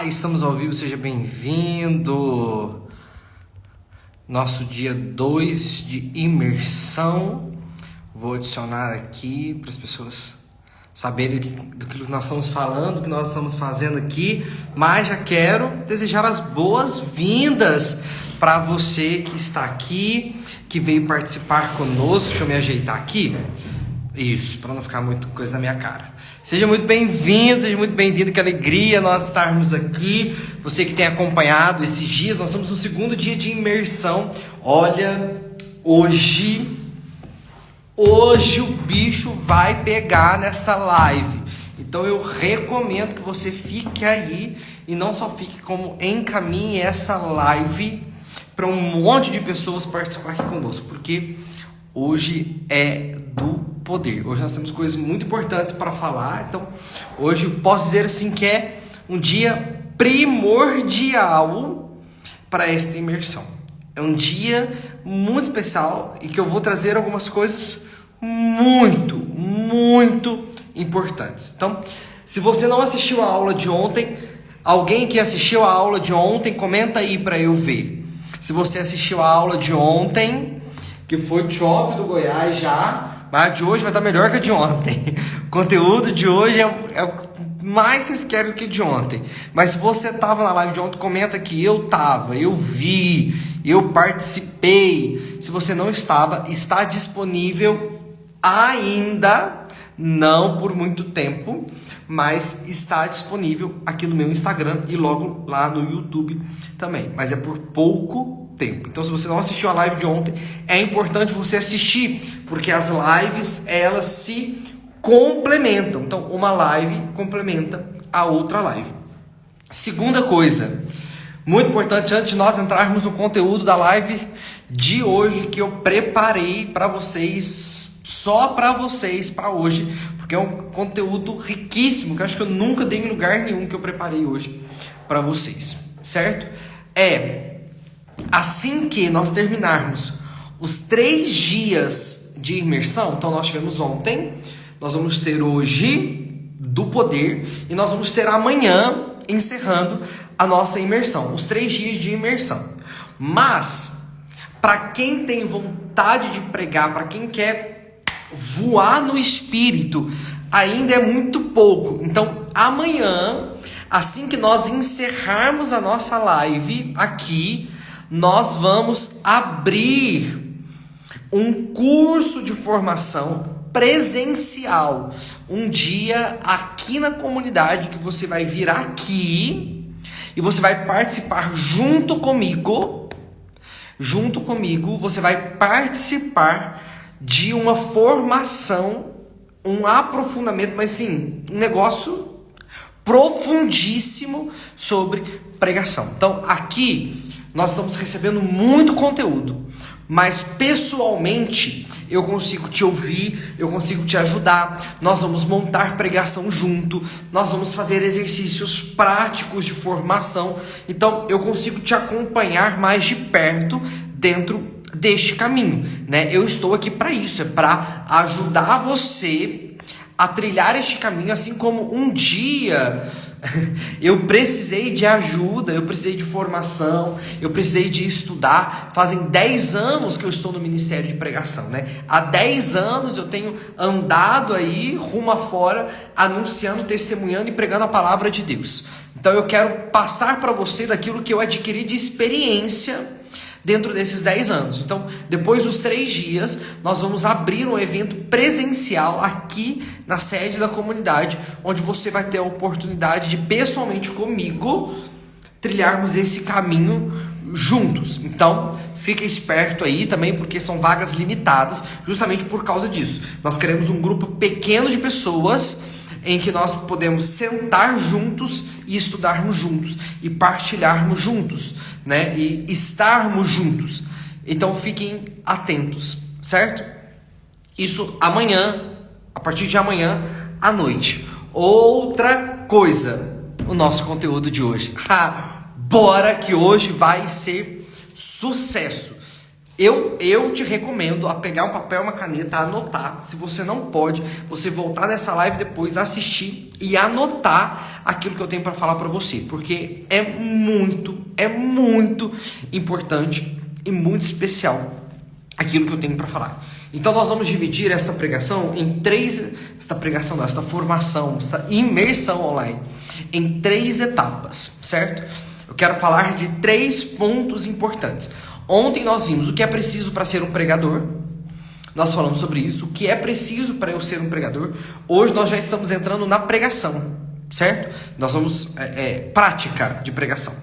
Estamos ao vivo, seja bem-vindo. Nosso dia 2 de imersão. Vou adicionar aqui para as pessoas saberem do que nós estamos falando, do que nós estamos fazendo aqui. Mas já quero desejar as boas-vindas para você que está aqui, que veio participar conosco. Deixa eu me ajeitar aqui. Isso, para não ficar muita coisa na minha cara. Seja muito bem-vindo, que alegria nós estarmos aqui. Você que tem acompanhado esses dias, nós estamos no segundo dia de imersão. Olha, hoje o bicho vai pegar nessa live. Então eu recomendo que você fique aí e não só fique, como encaminhe essa live para um monte de pessoas participar aqui conosco, porque hoje é do poder. Hoje nós temos coisas muito importantes para falar. Então, hoje eu posso dizer assim que é um dia primordial para esta imersão. É um dia muito especial e que eu vou trazer algumas coisas muito importantes. Então, se você não assistiu a aula de ontem, alguém que assistiu a aula de ontem, comenta aí para eu ver. Se você assistiu a aula de ontem, que foi o Chop do Goiás já, mas a de hoje vai estar melhor que a de ontem. O conteúdo de hoje é o mais vocês querem que o de ontem. Mas se você estava na live de ontem, comenta que eu estava, eu vi, eu participei. Se você não estava, está disponível ainda, não por muito tempo, mas está disponível aqui no meu Instagram e logo lá no YouTube também. Mas é por pouco tempo. Então, se você não assistiu a live de ontem, é importante você assistir, porque as lives, elas se complementam. Então, uma live complementa a outra live. Segunda coisa, muito importante, antes de nós entrarmos no conteúdo da live de hoje, que eu preparei para vocês, só para vocês, para hoje, porque é um conteúdo riquíssimo, que eu acho que eu nunca dei em lugar nenhum que eu preparei hoje para vocês, certo? Assim que nós terminarmos os 3 dias de imersão, então nós tivemos ontem, nós vamos ter hoje do poder e nós vamos ter amanhã encerrando a nossa imersão, os 3 dias de imersão. Mas, para quem tem vontade de pregar, para quem quer voar no espírito, ainda é muito pouco. Então, amanhã, assim que nós encerrarmos a nossa live aqui, nós vamos abrir um curso de formação presencial. Um dia aqui na comunidade que você vai vir aqui e você vai participar junto comigo. Você vai participar de uma formação, um aprofundamento, mas sim, um negócio profundíssimo sobre pregação. Então, aqui nós estamos recebendo muito conteúdo, mas pessoalmente eu consigo te ouvir, eu consigo te ajudar. Nós vamos montar pregação junto, nós vamos fazer exercícios práticos de formação. Então eu consigo te acompanhar mais de perto dentro deste caminho, né? Eu estou aqui para isso, é para ajudar você a trilhar este caminho, assim como um dia eu precisei de ajuda, eu precisei de formação, eu precisei de estudar. Fazem 10 anos que eu estou no Ministério de Pregação, né? Há 10 anos eu tenho andado aí rumo afora, anunciando, testemunhando e pregando a palavra de Deus. Então eu quero passar para você daquilo que eu adquiri de experiência dentro desses 10 anos. Então, depois dos 3 dias, nós vamos abrir um evento presencial aqui na sede da comunidade, onde você vai ter a oportunidade de, pessoalmente comigo, trilharmos esse caminho juntos. Então, fica esperto aí também, porque são vagas limitadas, justamente por causa disso. Nós queremos um grupo pequeno de pessoas em que nós podemos sentar juntos e estudarmos juntos e partilharmos juntos, né? E estarmos juntos. Então fiquem atentos, certo? Isso amanhã, a partir de amanhã à noite. Outra coisa, o nosso conteúdo de hoje. Bora que hoje vai ser sucesso. Eu te recomendo a pegar um papel e uma caneta, anotar. Se você não pode, você voltar nessa live depois, assistir e anotar aquilo que eu tenho para falar para você, porque é muito importante e muito especial aquilo que eu tenho para falar. Então nós vamos dividir esta pregação em esta formação, esta imersão online, em 3 etapas, certo? Eu quero falar de 3 pontos importantes. Ontem nós vimos o que é preciso para ser um pregador. Nós falamos sobre isso, o que é preciso para eu ser um pregador. Hoje nós já estamos entrando na pregação, certo? Nós vamos prática de pregação,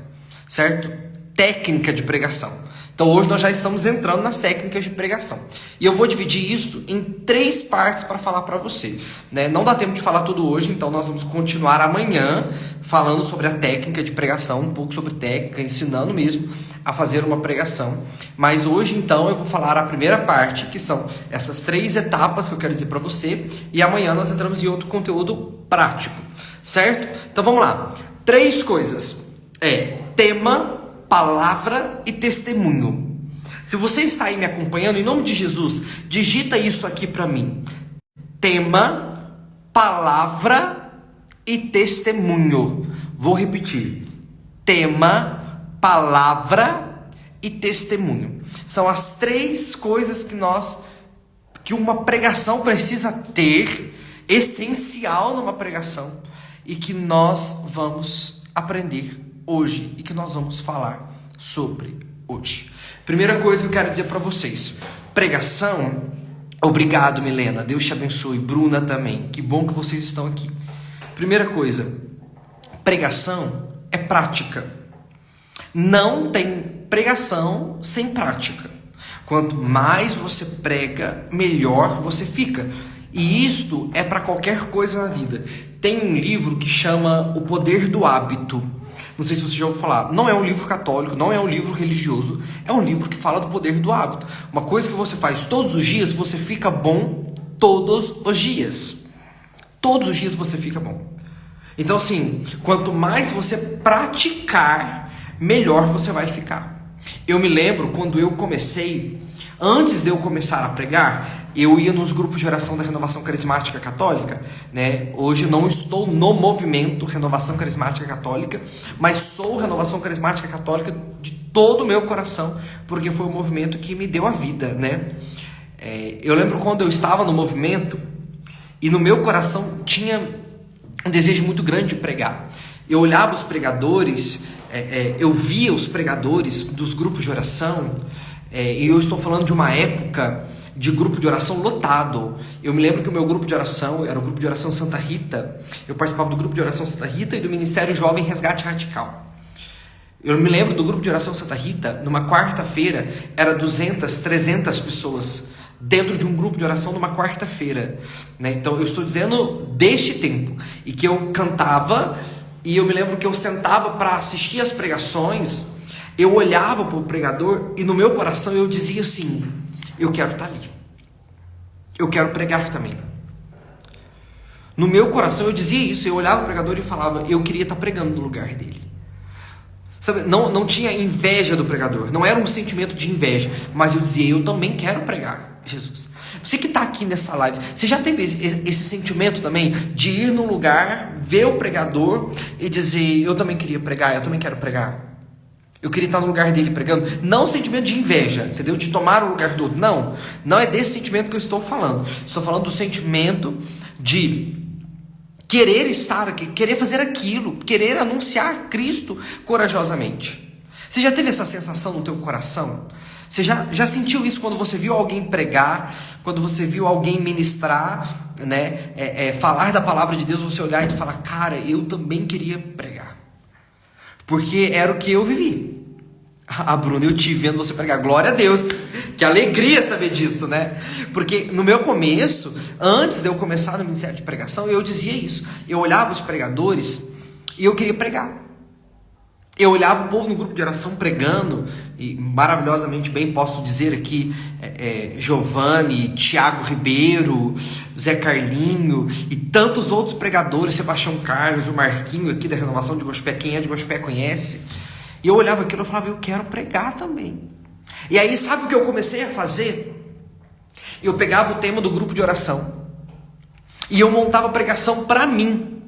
certo? Técnica de pregação. Então hoje nós já estamos entrando nas técnicas de pregação. E eu vou dividir isso em 3 partes para falar para você, né? Não dá tempo de falar tudo hoje, então nós vamos continuar amanhã falando sobre a técnica de pregação, um pouco sobre técnica, ensinando mesmo a fazer uma pregação. Mas hoje então eu vou falar a primeira parte, que são essas 3 etapas que eu quero dizer para você, e amanhã nós entramos em outro conteúdo prático, certo? Então vamos lá. 3 coisas. Tema, palavra e testemunho. Se você está aí me acompanhando, em nome de Jesus, digita isso aqui para mim. Tema, palavra e testemunho. Vou repetir. Tema, palavra e testemunho. São as 3 coisas que uma pregação precisa ter, essencial numa pregação, e que nós vamos aprender hoje e que nós vamos falar sobre hoje. Primeira coisa que eu quero dizer para vocês: pregação. Obrigado, Milena, Deus te abençoe. Bruna também, que bom que vocês estão aqui. Primeira coisa, pregação é prática. Não tem pregação sem prática. Quanto mais você prega, melhor você fica. E isto é para qualquer coisa na vida. Tem um livro que chama O Poder do Hábito. Não sei se você já ouviu falar. Não é um livro católico, não é um livro religioso. É um livro que fala do poder do hábito. Uma coisa que você faz todos os dias, você fica bom todos os dias. Todos os dias você fica bom. Então assim, quanto mais você praticar, melhor você vai ficar. Eu me lembro quando eu comecei, antes de eu começar a pregar, eu ia nos grupos de oração da Renovação Carismática Católica, né? Hoje eu não estou no movimento Renovação Carismática Católica, mas sou Renovação Carismática Católica de todo o meu coração, porque foi o movimento que me deu a vida, né? Eu lembro quando eu estava no movimento e no meu coração tinha um desejo muito grande de pregar. Eu olhava os pregadores, eu via os pregadores dos grupos de oração, e eu estou falando de uma época de grupo de oração lotado. Eu me lembro que o meu grupo de oração era o grupo de oração Santa Rita. Eu participava do grupo de oração Santa Rita e do Ministério Jovem Resgate Radical. Eu me lembro do grupo de oração Santa Rita, numa quarta-feira, era 200, 300 pessoas dentro de um grupo de oração numa quarta-feira, né? Então eu estou dizendo deste tempo, e que eu cantava, e eu me lembro que eu sentava para assistir as pregações, eu olhava para o pregador e no meu coração eu dizia assim: eu quero estar ali. Eu quero pregar também. No meu coração eu dizia isso. Eu olhava o pregador e falava: eu queria estar pregando no lugar dele. Sabe, não tinha inveja do pregador. Não era um sentimento de inveja. Mas eu dizia: eu também quero pregar, Jesus. Você que está aqui nessa live, você já teve esse sentimento também de ir num lugar, ver o pregador e dizer: eu também queria pregar, eu também quero pregar. Eu queria estar no lugar dele pregando. Não o sentimento de inveja, entendeu? De tomar o lugar do outro. Não é desse sentimento que eu estou falando. Estou falando do sentimento de querer estar aqui, querer fazer aquilo, querer anunciar Cristo corajosamente. Você já teve essa sensação no teu coração? Você já sentiu isso quando você viu alguém pregar, quando você viu alguém ministrar, né? Falar da palavra de Deus, você olhar e falar: cara, eu também queria pregar. Porque era o que eu vivi. Bruna, eu te vendo você pregar. Glória a Deus. Que alegria saber disso, né? Porque no meu começo, antes de eu começar no ministério de pregação, eu dizia isso. Eu olhava os pregadores e eu queria pregar. Eu olhava o povo no grupo de oração pregando, e maravilhosamente bem posso dizer aqui, Giovanni, Tiago Ribeiro, Zé Carlinho e tantos outros pregadores, Sebastião Carlos, o Marquinho aqui da Renovação de Gospé, quem é de Gospé conhece. E eu olhava aquilo e falava: eu quero pregar também. E aí, sabe o que eu comecei a fazer? Eu pegava o tema do grupo de oração e eu montava a pregação para mim.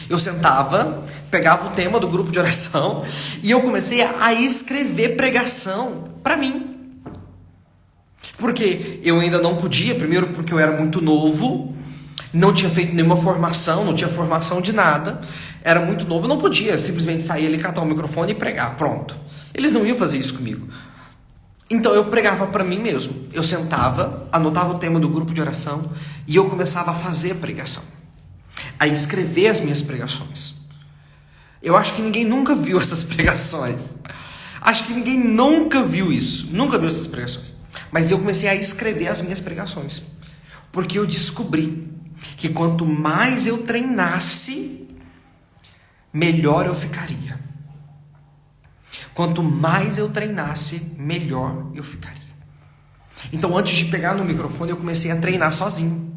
Eu sentava, pegava o tema do grupo de oração e eu comecei a escrever pregação para mim. Porque eu ainda não podia, primeiro porque eu era muito novo, não tinha feito nenhuma formação, não tinha formação de nada, era muito novo, eu não podia simplesmente sair ali, catar o microfone e pregar, pronto. Eles não iam fazer isso comigo. Então eu pregava para mim mesmo. Eu sentava, anotava o tema do grupo de oração e eu começava a fazer a pregação, a escrever as minhas pregações. Eu acho que ninguém nunca viu essas pregações. Acho que ninguém nunca viu isso, nunca viu essas pregações. Mas eu comecei a escrever as minhas pregações, porque eu descobri que quanto mais eu treinasse, melhor eu ficaria. Quanto mais eu treinasse, melhor eu ficaria. Então, antes de pegar no microfone, eu comecei a treinar sozinho.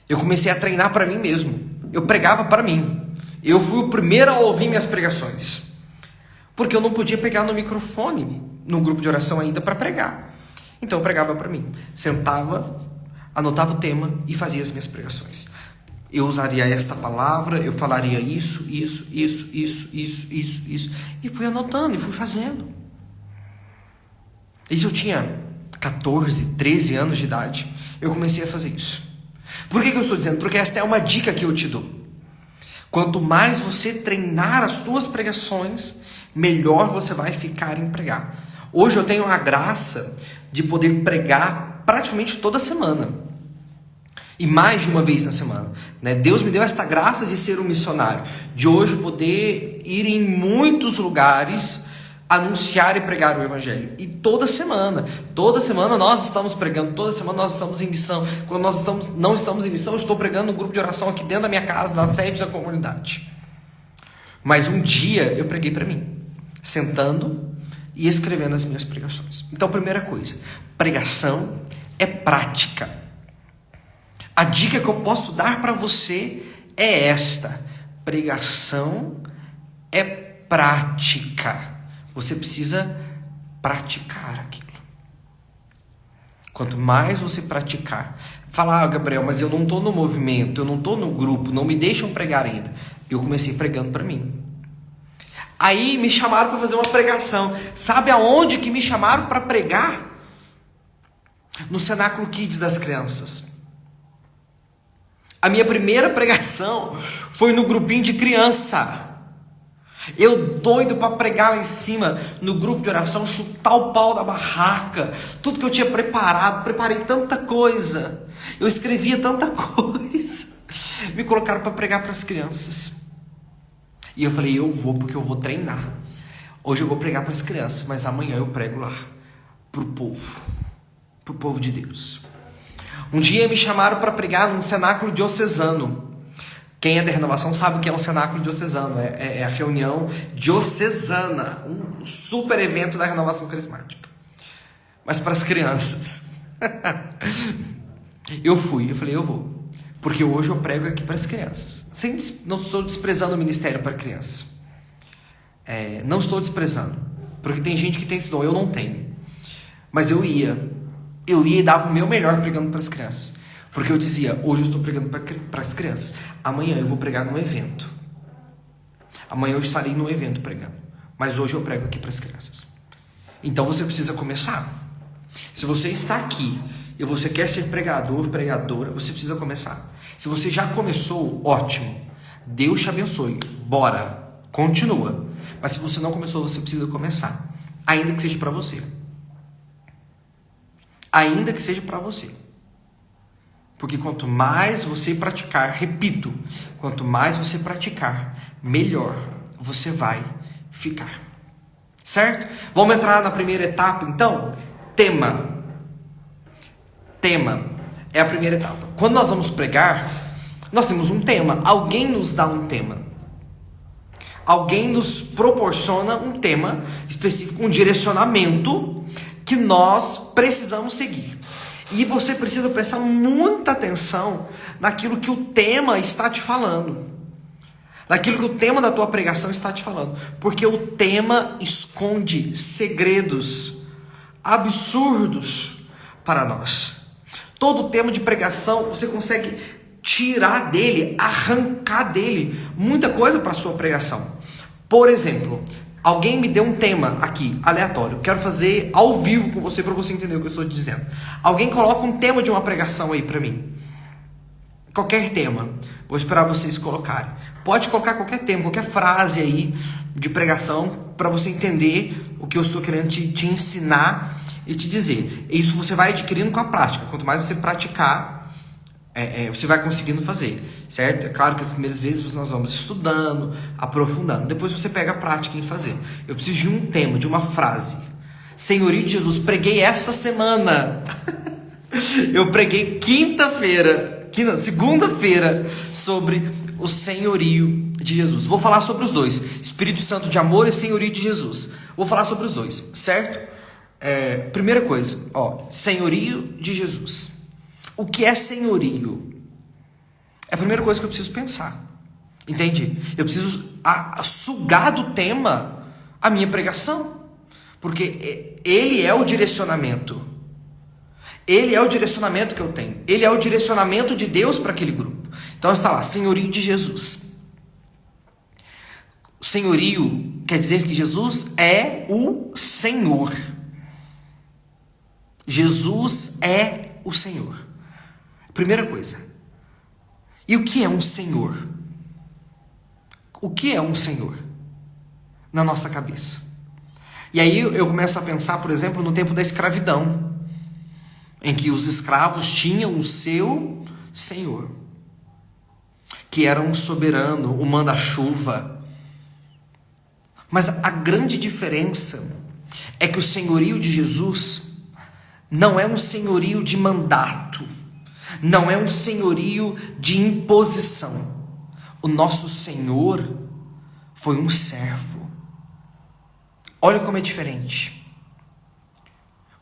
Eu comecei a treinar para mim mesmo. Eu pregava para mim. Eu fui o primeiro a ouvir minhas pregações. Porque eu não podia pegar no microfone, no grupo de oração ainda, para pregar. Então, eu pregava para mim. Sentava, anotava o tema e fazia as minhas pregações. Eu usaria esta palavra, eu falaria isso. E fui anotando, e fui fazendo. Isso eu tinha 14, 13 anos de idade. Eu comecei a fazer isso. Por que eu estou dizendo? Porque esta é uma dica que eu te dou. Quanto mais você treinar as tuas pregações, melhor você vai ficar em pregar. Hoje eu tenho a graça de poder pregar praticamente toda semana. E mais de uma vez na semana, né? Deus me deu esta graça de ser um missionário, de hoje poder ir em muitos lugares, anunciar e pregar o evangelho. E toda semana nós estamos pregando, toda semana nós estamos em missão. Quando nós não estamos em missão, eu estou pregando no grupo de oração aqui dentro da minha casa, na sede da comunidade. Mas um dia eu preguei para mim, sentando e escrevendo as minhas pregações. Então, primeira coisa, pregação é prática. A dica que eu posso dar para você é esta: pregação é prática. Você precisa praticar aquilo. Quanto mais você praticar, falar, Gabriel, mas eu não estou no movimento, eu não estou no grupo, não me deixam pregar ainda. Eu comecei pregando para mim. Aí me chamaram para fazer uma pregação. Sabe aonde que me chamaram para pregar? No Cenáculo Kids das crianças. A minha primeira pregação foi no grupinho de criança. Eu doido para pregar lá em cima, no grupo de oração, chutar o pau da barraca. Tudo que eu tinha preparado, preparei tanta coisa. Eu escrevia tanta coisa. Me colocaram para pregar para as crianças. E eu falei, eu vou porque eu vou treinar. Hoje eu vou pregar para as crianças, mas amanhã eu prego lá, para o povo de Deus. Um dia me chamaram para pregar num cenáculo diocesano. Quem é da renovação sabe o que é um cenáculo diocesano. É a reunião diocesana. Um super evento da renovação carismática. Mas para as crianças. Eu falei, eu vou. Porque hoje eu prego aqui para as crianças. Não estou desprezando o ministério para crianças. Não estou desprezando. Porque tem gente que tem esse dom, eu não tenho. Mas eu ia e dava o meu melhor pregando para as crianças. Porque eu dizia, hoje eu estou pregando para as crianças. Amanhã eu vou pregar num evento. Amanhã eu estarei num evento pregando. Mas hoje eu prego aqui para as crianças. Então você precisa começar. Se você está aqui e você quer ser pregador, pregadora, você precisa começar. Se você já começou, ótimo. Deus te abençoe. Bora. Continua. Mas se você não começou, você precisa começar. Ainda que seja para você. Ainda que seja para você. Porque quanto mais você praticar, repito, quanto mais você praticar, melhor você vai ficar. Certo? Vamos entrar na primeira etapa, então? Tema. Tema é a primeira etapa. Quando nós vamos pregar, nós temos um tema. Alguém nos dá um tema. Alguém nos proporciona um tema específico, um direcionamento que nós precisamos seguir. E você precisa prestar muita atenção naquilo que o tema está te falando. daquilo que o tema da tua pregação está te falando, porque o tema esconde segredos absurdos para nós. Todo tema de pregação você consegue tirar dele, arrancar dele muita coisa para a sua pregação. Por exemplo, alguém me deu um tema aqui, aleatório. Quero fazer ao vivo com você para você entender o que eu estou dizendo. Alguém coloca um tema de uma pregação aí para mim. Qualquer tema. Vou esperar vocês colocarem. Pode colocar qualquer tema, qualquer frase aí de pregação para você entender o que eu estou querendo te ensinar e te dizer. Isso você vai adquirindo com a prática. Quanto mais você praticar, você vai conseguindo fazer, certo? É claro que as primeiras vezes nós vamos estudando, aprofundando. Depois você pega a prática em fazer. Eu preciso de um tema, de uma frase. Senhorio de Jesus. Preguei essa semana. Eu preguei segunda-feira, sobre o senhorio de Jesus. Vou falar sobre os dois. Espírito Santo de amor e senhorio de Jesus. Vou falar sobre os dois, certo? Primeira coisa, senhorio de Jesus. O que é senhorio? É a primeira coisa que eu preciso pensar. Entende? Eu preciso sugar do tema a minha pregação. Porque ele é o direcionamento. Ele é o direcionamento que eu tenho. Ele é o direcionamento de Deus para aquele grupo. Então está lá, senhorio de Jesus. O senhorio quer dizer que Jesus é o Senhor. Jesus é o Senhor. Primeira coisa. E o que é um Senhor? O que é um Senhor? Na nossa cabeça. E aí eu começo a pensar, por exemplo, no tempo da escravidão, em que os escravos tinham o seu Senhor, que era um soberano, o manda-chuva. Mas a grande diferença é que o senhorio de Jesus não é um senhorio de mandato, não é um senhorio de imposição. O nosso Senhor foi um servo. Olha como é diferente.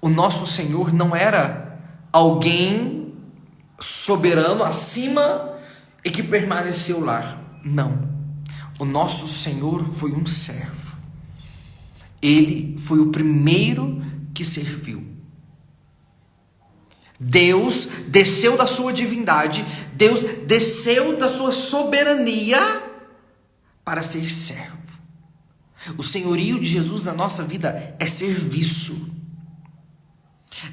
O nosso Senhor não era alguém soberano acima e que permaneceu lá. Não. O nosso Senhor foi um servo. Ele foi o primeiro que serviu. Deus desceu da sua divindade, Deus desceu da sua soberania para ser servo. O senhorio de Jesus na nossa vida é serviço.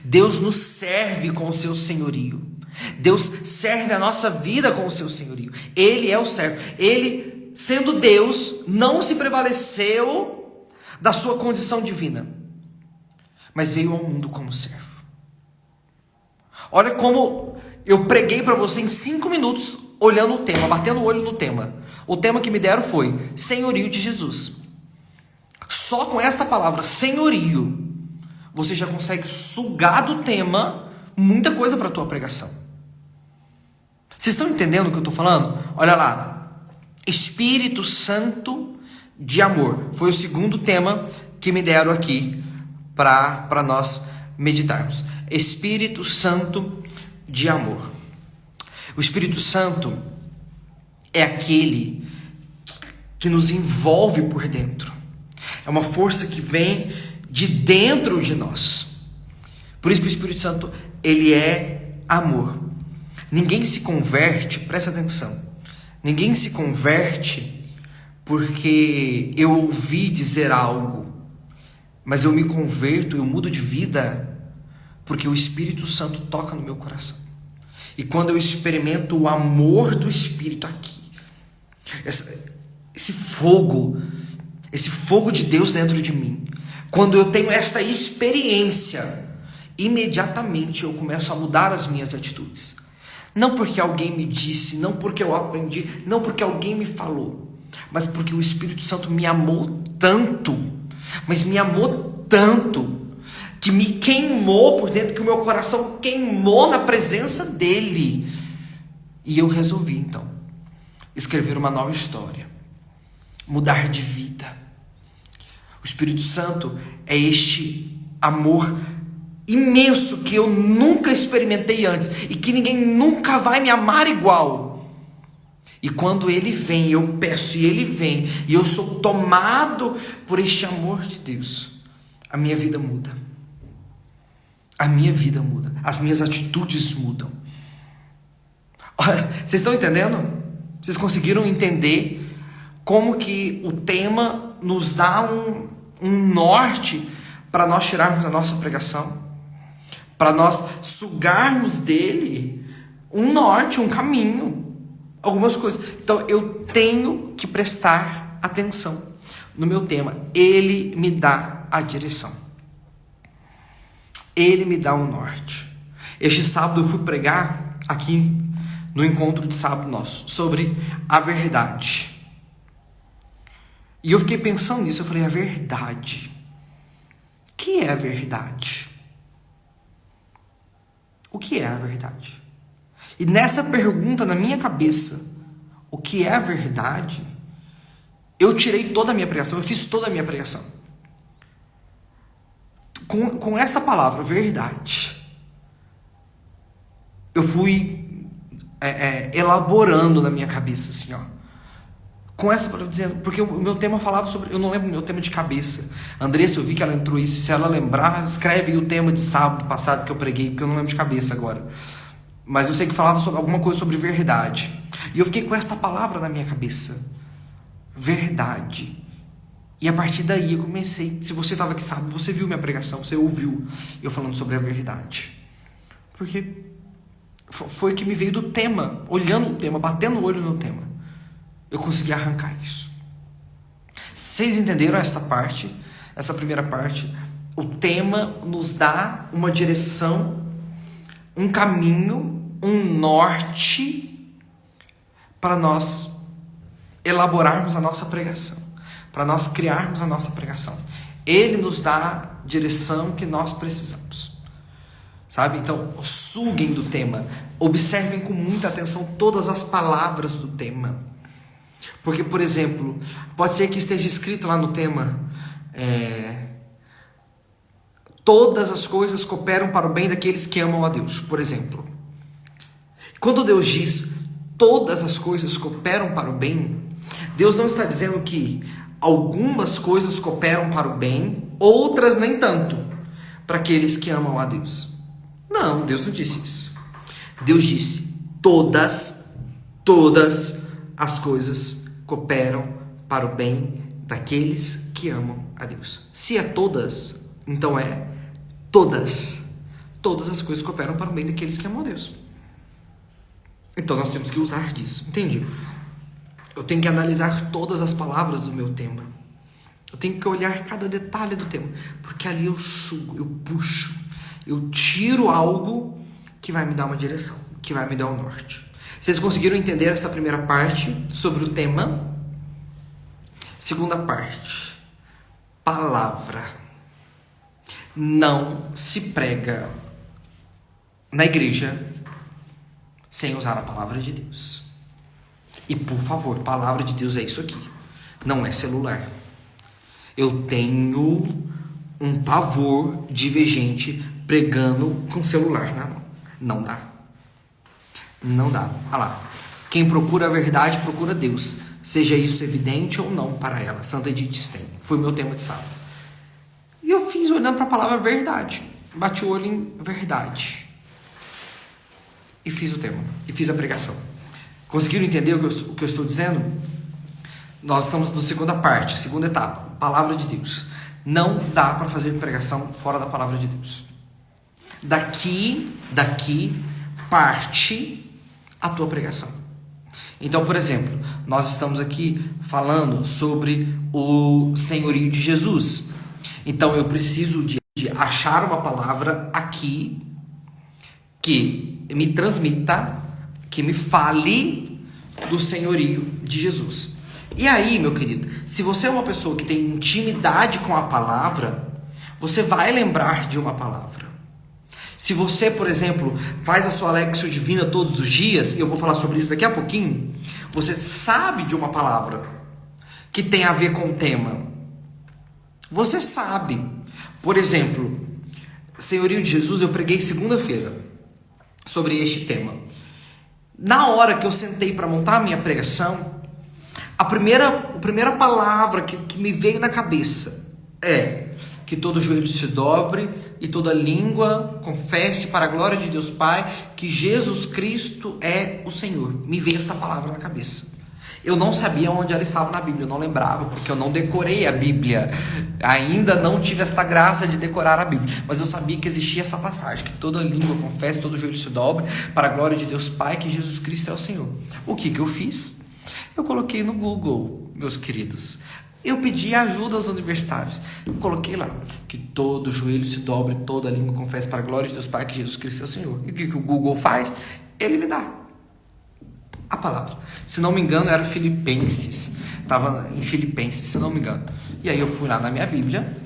Deus nos serve com o seu senhorio. Deus serve a nossa vida com o seu senhorio. Ele é o servo. Ele, sendo Deus, não se prevaleceu da sua condição divina, mas veio ao mundo como servo. Olha como eu preguei para você em 5 minutos, olhando o tema, batendo o olho no tema. O tema que me deram foi senhorio de Jesus. Só com esta palavra, senhorio, você já consegue sugar do tema muita coisa para a tua pregação. Vocês estão entendendo o que eu estou falando? Olha lá. Espírito Santo de amor. Foi o segundo tema que me deram aqui para nós meditarmos. Espírito Santo de amor. O Espírito Santo é aquele que nos envolve por dentro. É uma força que vem de dentro de nós. Por isso que o Espírito Santo, ele é amor. Ninguém se converte, presta atenção, ninguém se converte porque eu ouvi dizer algo, mas eu me converto, eu mudo de vida porque o Espírito Santo toca no meu coração. E quando eu experimento o amor do Espírito aqui, esse fogo de Deus dentro de mim, quando eu tenho esta experiência, imediatamente eu começo a mudar as minhas atitudes. Não porque alguém me disse, não porque eu aprendi, não porque alguém me falou, mas porque o Espírito Santo me amou tanto, mas me amou tanto, que me queimou por dentro, que o meu coração queimou na presença dele. E eu resolvi então escrever uma nova história, mudar de vida. O Espírito Santo é este amor imenso que eu nunca experimentei antes e que ninguém nunca vai me amar igual. E quando Ele vem, eu peço e Ele vem, e eu sou tomado por este amor de Deus, a minha vida muda. A minha vida muda. As minhas atitudes mudam. Olha, vocês estão entendendo? Vocês conseguiram entender como que o tema nos dá um norte para nós tirarmos a nossa pregação? Para nós sugarmos dele um norte, um caminho, algumas coisas. Então eu tenho que prestar atenção no meu tema. Ele me dá a direção. Ele me dá um norte. Este sábado eu fui pregar aqui no encontro de sábado nosso sobre a verdade. E eu fiquei pensando nisso, eu falei, a verdade. O que é a verdade? O que é a verdade? E nessa pergunta na minha cabeça, o que é a verdade? Eu tirei toda a minha pregação, eu fiz toda a minha pregação. Com esta palavra, verdade. Eu fui elaborando na minha cabeça, assim, ó. Com essa palavra dizendo, porque o meu tema falava sobre, eu não lembro o meu tema de cabeça. Andressa, eu vi que ela entrou isso, se ela lembrar, escreve aí o tema de sábado passado que eu preguei, porque eu não lembro de cabeça agora. Mas eu sei que falava sobre alguma coisa sobre verdade. E eu fiquei com esta palavra na minha cabeça. Verdade. E a partir daí eu comecei, se você estava aqui sábado, você viu minha pregação, você ouviu eu falando sobre a verdade. Porque foi o que me veio do tema, olhando o tema, batendo o olho no tema. Eu consegui arrancar isso. Vocês entenderam essa parte? Essa primeira parte? O tema nos dá uma direção, um caminho, um norte para nós elaborarmos a nossa pregação, para nós criarmos a nossa pregação. Ele nos dá a direção que nós precisamos. Sabe? Então, suguem do tema. Observem com muita atenção todas as palavras do tema. Porque, por exemplo, pode ser que esteja escrito lá no tema, todas as coisas cooperam para o bem daqueles que amam a Deus, por exemplo. Quando Deus diz todas as coisas cooperam para o bem, Deus não está dizendo que algumas coisas cooperam para o bem, outras nem tanto, para aqueles que amam a Deus. Não, Deus não disse isso. Deus disse todas as coisas cooperam para o bem daqueles que amam a Deus. Se é todas, então é todas. Todas as coisas cooperam para o bem daqueles que amam a Deus. Então nós temos que usar disso. Entendi? Eu tenho que analisar todas as palavras do meu tema. Eu tenho que olhar cada detalhe do tema. Porque ali eu sugo, eu puxo, eu tiro algo que vai me dar uma direção, que vai me dar um norte. Vocês conseguiram entender essa primeira parte sobre o tema? Segunda parte. Palavra. Não se prega na igreja sem usar a palavra de Deus. E por favor, palavra de Deus é isso aqui. Não é celular. Eu tenho um pavor de ver gente pregando com celular na mão. Não dá. Não dá. Olha lá. Quem procura a verdade, procura Deus. Seja isso evidente ou não para ela. Santa Edith Stein. Foi o meu tema de sábado. E eu fiz olhando para a palavra verdade. Bati o olho em verdade. E fiz o tema. E fiz a pregação. Conseguiram entender o que eu estou dizendo? Nós estamos na segunda parte, segunda etapa. Palavra de Deus. Não dá para fazer pregação fora da palavra de Deus. Daqui parte a tua pregação. Então, por exemplo, nós estamos aqui falando sobre o senhorio de Jesus. Então, eu preciso de achar uma palavra aqui que me transmita, que me fale do senhorio de Jesus. E aí, meu querido, se você é uma pessoa que tem intimidade com a palavra, você vai lembrar de uma palavra. Se você, por exemplo, faz a sua Lexio Divina todos os dias, e eu vou falar sobre isso daqui a pouquinho, você sabe de uma palavra que tem a ver com o tema. Você sabe. Por exemplo, Senhorio de Jesus, eu preguei segunda-feira sobre este tema. Na hora que eu sentei para montar a minha pregação, a primeira palavra que me veio na cabeça é que todo joelho se dobre e toda língua confesse para a glória de Deus Pai que Jesus Cristo é o Senhor. Me veio esta palavra na cabeça. Eu não sabia onde ela estava na Bíblia, eu não lembrava, porque eu não decorei a Bíblia. Ainda não tive essa graça de decorar a Bíblia. Mas eu sabia que existia essa passagem, que toda língua confesse, todo joelho se dobre, para a glória de Deus Pai, que Jesus Cristo é o Senhor. O que eu fiz? Eu coloquei no Google, meus queridos. Eu pedi ajuda aos universitários. Eu coloquei lá, que todo joelho se dobre, toda língua confesse, para a glória de Deus Pai, que Jesus Cristo é o Senhor. E o que o Google faz? Ele me dá a palavra. Se não me engano, era Filipenses. Estava em Filipenses, se não me engano. E aí eu fui lá na minha Bíblia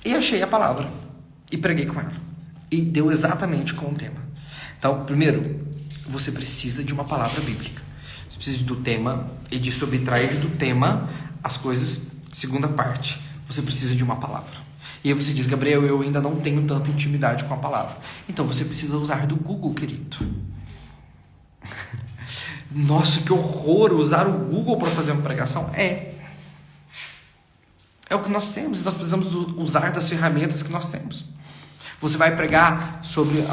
e achei a palavra. E preguei com ela. E deu exatamente com o tema. Então, primeiro, você precisa de uma palavra bíblica. Você precisa do tema e de subtrair do tema as coisas. Segunda parte, você precisa de uma palavra. E aí você diz, Gabriel, eu ainda não tenho tanta intimidade com a palavra. Então você precisa usar do Google, querido. Nossa, que horror usar o Google para fazer uma pregação. É o que nós temos. Nós precisamos usar das ferramentas que nós temos. Você vai pregar sobre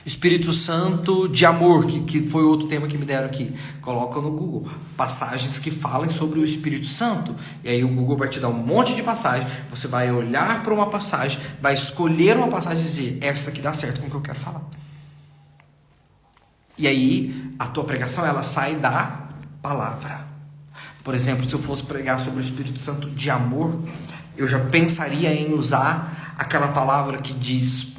Espírito Santo de amor, que foi outro tema que me deram aqui. Coloca no Google passagens que falem sobre o Espírito Santo. E aí o Google vai te dar um monte de passagem. Você vai olhar para uma passagem, vai escolher uma passagem e dizer, esta aqui dá certo com o que eu quero falar. E aí, a tua pregação, ela sai da palavra. Por exemplo, se eu fosse pregar sobre o Espírito Santo de amor, eu já pensaria em usar aquela palavra que diz,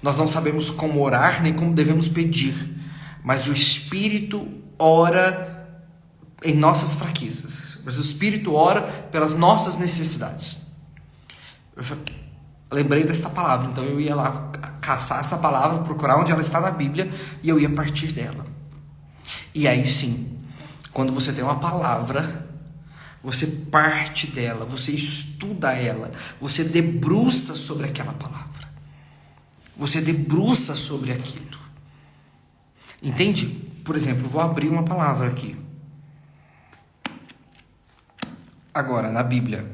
nós não sabemos como orar, nem como devemos pedir, mas o Espírito ora em nossas fraquezas. Mas o Espírito ora pelas nossas necessidades. Eu já lembrei desta palavra, então eu ia lá caçar essa palavra, procurar onde ela está na Bíblia e eu ia partir dela. E aí sim, quando você tem uma palavra, você parte dela, você estuda ela, você debruça sobre aquela palavra, você debruça sobre aquilo. Entende? Por exemplo, vou abrir uma palavra aqui. Agora, na Bíblia.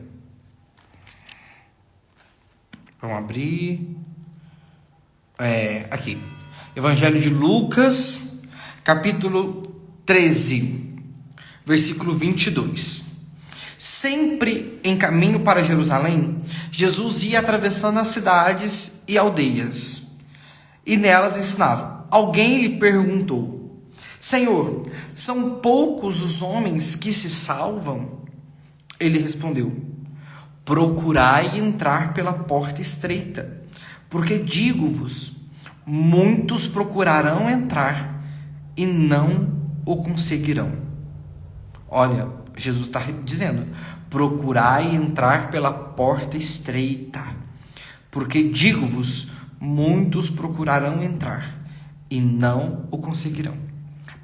Vamos abrir. Aqui. Evangelho de Lucas, capítulo 13, versículo 22. Sempre em caminho para Jerusalém, Jesus ia atravessando as cidades e aldeias, e nelas ensinava. Alguém lhe perguntou, Senhor, são poucos os homens que se salvam? Ele respondeu, procurai entrar pela porta estreita, porque digo-vos, muitos procurarão entrar e não o conseguirão. Olha, Jesus está dizendo, procurai entrar pela porta estreita, porque digo-vos, muitos procurarão entrar e não o conseguirão.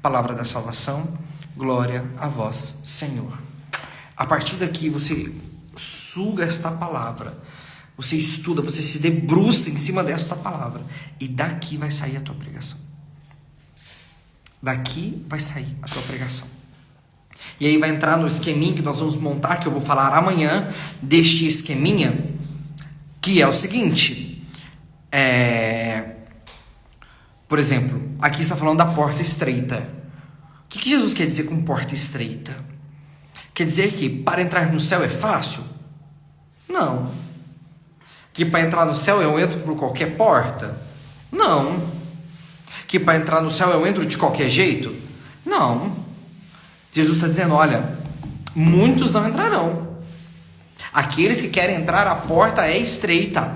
Palavra da salvação, glória a vós, Senhor. A partir daqui você suga esta palavra, você estuda, você se debruça em cima desta palavra, e daqui vai sair a tua pregação. Daqui vai sair a tua pregação. E aí vai entrar no esqueminha que nós vamos montar, que eu vou falar amanhã, deste esqueminha, que é o seguinte, por exemplo, aqui está falando da porta estreita. O que Jesus quer dizer com porta estreita? Quer dizer que para entrar no céu é fácil? Não. Que para entrar no céu eu entro por qualquer porta? Não. Que para entrar no céu eu entro de qualquer jeito? Não. Jesus está dizendo, olha, muitos não entrarão. Aqueles que querem entrar, a porta é estreita.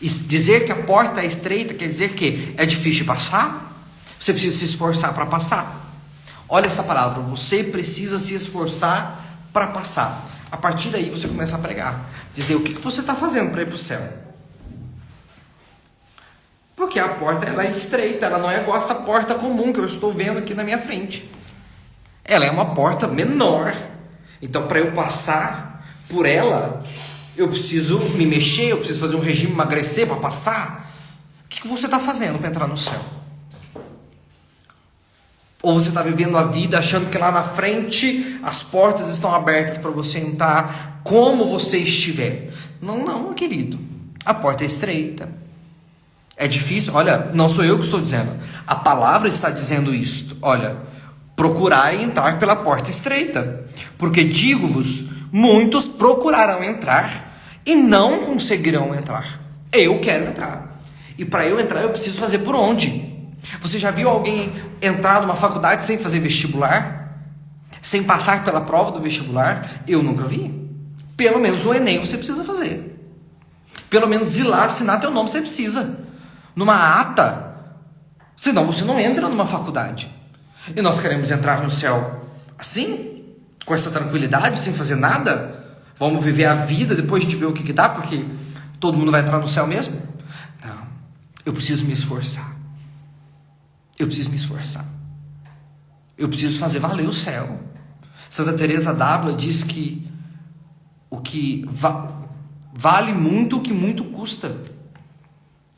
E dizer que a porta é estreita quer dizer que é difícil de passar? Você precisa se esforçar para passar. Olha essa palavra, você precisa se esforçar para passar. A partir daí você começa a pregar. Dizer o que você está fazendo para ir para o céu. Porque a porta ela é estreita, ela não é igual essa porta comum que eu estou vendo aqui na minha frente. Ela é uma porta menor. Então para eu passar por ela, eu preciso me mexer, eu preciso fazer um regime, emagrecer para passar. que você está fazendo para entrar no céu? Ou você está vivendo a vida achando que lá na frente as portas estão abertas para você entrar como você estiver? Não, não, querido. A porta é estreita. É difícil. Olha, não sou eu que estou dizendo. A palavra está dizendo isto. Olha, procurai entrar pela porta estreita. Porque digo-vos, muitos procurarão entrar e não conseguirão entrar. Eu quero entrar. E para eu entrar eu preciso fazer por onde? Você já viu alguém entrar numa faculdade sem fazer vestibular? Sem passar pela prova do vestibular? Eu nunca vi. Pelo menos o Enem você precisa fazer. Pelo menos ir lá assinar teu nome você precisa. Numa ata. Senão você não entra numa faculdade. E nós queremos entrar no céu assim? Com essa tranquilidade, sem fazer nada? Vamos viver a vida, depois a gente vê o que dá, porque todo mundo vai entrar no céu mesmo? Não. Eu preciso me esforçar. Eu preciso me esforçar. Eu preciso fazer valer o céu. Santa Teresa d'Ávila diz que o que vale muito o que muito custa.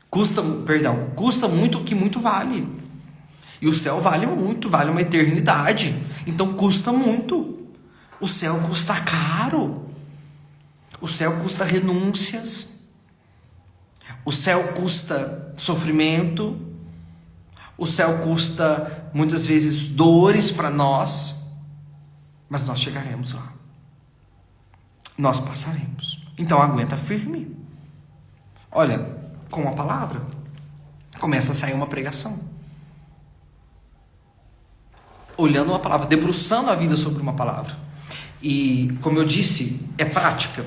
Custa muito o que muito vale. E o céu vale muito, vale uma eternidade. Então custa muito. O céu custa caro. O céu custa renúncias. O céu custa sofrimento. O céu custa, muitas vezes, dores para nós, mas nós chegaremos lá. Nós passaremos. Então, aguenta firme. Olha, com a palavra, começa a sair uma pregação. Olhando uma palavra, debruçando a vida sobre uma palavra. E, como eu disse, é prática.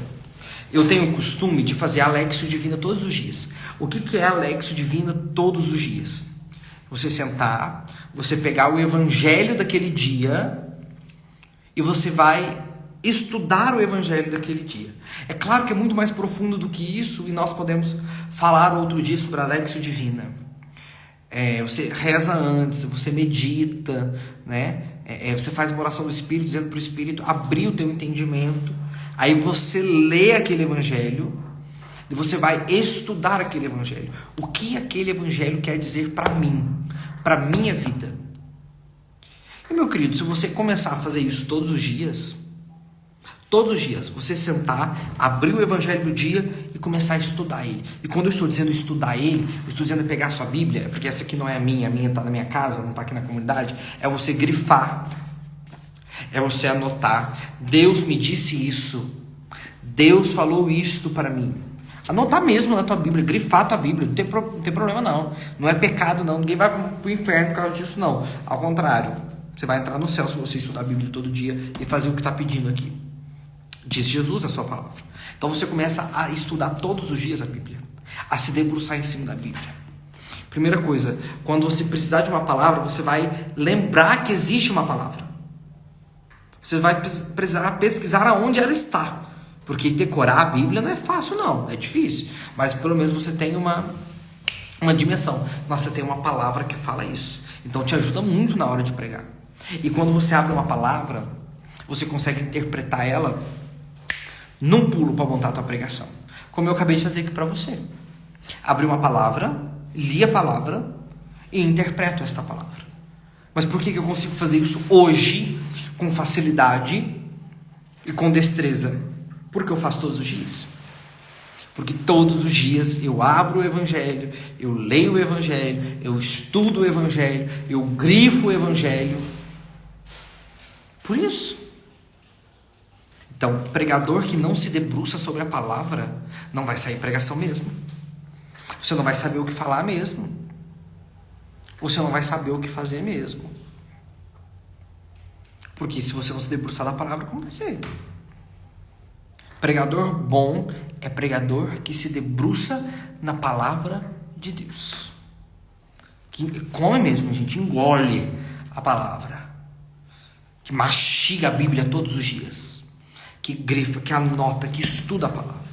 Eu tenho o costume de fazer a Lexio Divina todos os dias. O que é a Lexio Divina todos os dias? Você sentar, você pegar o evangelho daquele dia e você vai estudar o evangelho daquele dia. É claro que é muito mais profundo do que isso e nós podemos falar outro dia sobre a Lexio Divina. Você reza antes, você medita, né? Você faz uma oração do Espírito, dizendo para o Espírito abrir o teu entendimento. Aí você lê aquele evangelho e você vai estudar aquele evangelho. O que aquele evangelho quer dizer para mim, para minha vida. E meu querido, se você começar a fazer isso todos os dias, você sentar, abrir o evangelho do dia e começar a estudar ele. E quando eu estou dizendo estudar ele, eu estou dizendo pegar a sua Bíblia, porque essa aqui não é a minha está na minha casa, não está aqui na comunidade, é você grifar, é você anotar. Deus me disse isso, Deus falou isto para mim. Anotar mesmo na tua Bíblia, grifar a tua Bíblia, não tem problema não. Não é pecado não, ninguém vai para o inferno por causa disso não. Ao contrário, você vai entrar no céu se você estudar a Bíblia todo dia e fazer o que está pedindo aqui. Diz Jesus na sua palavra. Então você começa a estudar todos os dias a Bíblia, a se debruçar em cima da Bíblia. Primeira coisa, quando você precisar de uma palavra, você vai lembrar que existe uma palavra. Você vai precisar pesquisar aonde ela está. Porque decorar a Bíblia não é fácil não, é difícil. Mas pelo menos você tem uma dimensão. Nossa, tem uma palavra que fala isso. Então te ajuda muito na hora de pregar. E quando você abre uma palavra, você consegue interpretar ela num pulo para montar a tua pregação. Como eu acabei de fazer aqui para você. Abri uma palavra, li a palavra e interpreto esta palavra. Mas por que eu consigo fazer isso hoje com facilidade e com destreza? Porque eu faço todos os dias. Porque todos os dias eu abro o evangelho, eu leio o evangelho, eu estudo o evangelho, eu grifo o evangelho. Por isso. Então, pregador que não se debruça sobre a palavra, não vai sair pregação mesmo. Você não vai saber o que falar mesmo. Você não vai saber o que fazer mesmo. Porque se você não se debruçar da palavra, como vai ser? Pregador bom é pregador que se debruça na palavra de Deus. Que come mesmo, a gente engole a palavra. Que mastiga a Bíblia todos os dias. Que grifa, que anota, que estuda a palavra.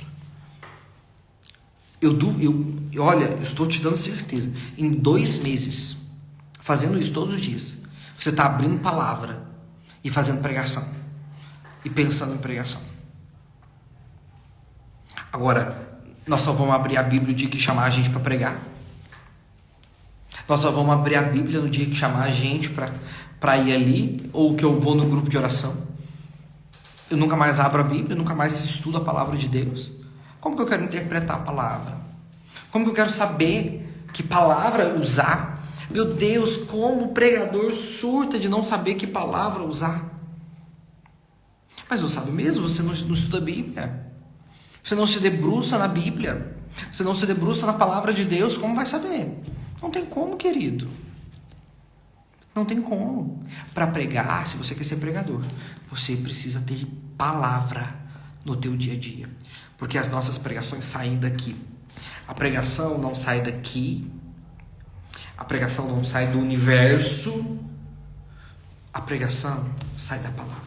Olha, eu estou te dando certeza. Em 2 meses, fazendo isso todos os dias, você está abrindo palavra e fazendo pregação. E pensando em pregação. Agora, nós só vamos abrir a Bíblia o dia que chamar a gente para pregar. Nós só vamos abrir a Bíblia no dia que chamar a gente para ir ali, ou que eu vou no grupo de oração. Eu nunca mais abro a Bíblia, nunca mais estudo a palavra de Deus. Como que eu quero interpretar a palavra? Como que eu quero saber que palavra usar? Meu Deus, como o pregador surta de não saber que palavra usar. Mas não sabe mesmo, você não estuda a Bíblia. Você não se debruça na Bíblia. Você não se debruça na palavra de Deus, como vai saber? Não tem como, querido. Não tem como. Para pregar, se você quer ser pregador, você precisa ter palavra no teu dia a dia. Porque as nossas pregações saem daqui. A pregação não sai daqui. A pregação não sai do universo. A pregação sai da palavra.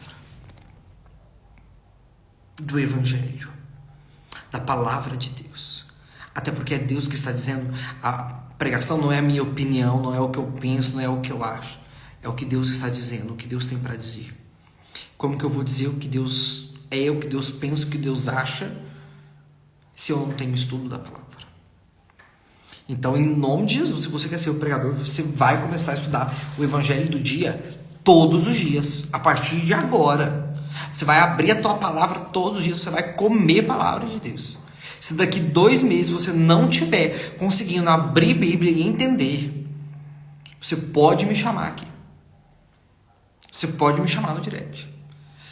Do Evangelho. Da palavra de Deus. Até porque é Deus que está dizendo. A pregação não é a minha opinião, não é o que eu penso, não é o que eu acho. É o que Deus está dizendo, o que Deus tem para dizer. Como que eu vou dizer o que Deus é, o que Deus pensa, o que Deus acha, se eu não tenho estudo da palavra? Então, em nome de Jesus, se você quer ser o pregador, você vai começar a estudar o Evangelho do dia todos os dias, a partir de agora. Você vai abrir a tua palavra todos os dias, você vai comer a palavra de Deus. Se daqui 2 meses você não tiver conseguindo abrir a Bíblia e entender, você pode me chamar aqui. Você pode me chamar no direct.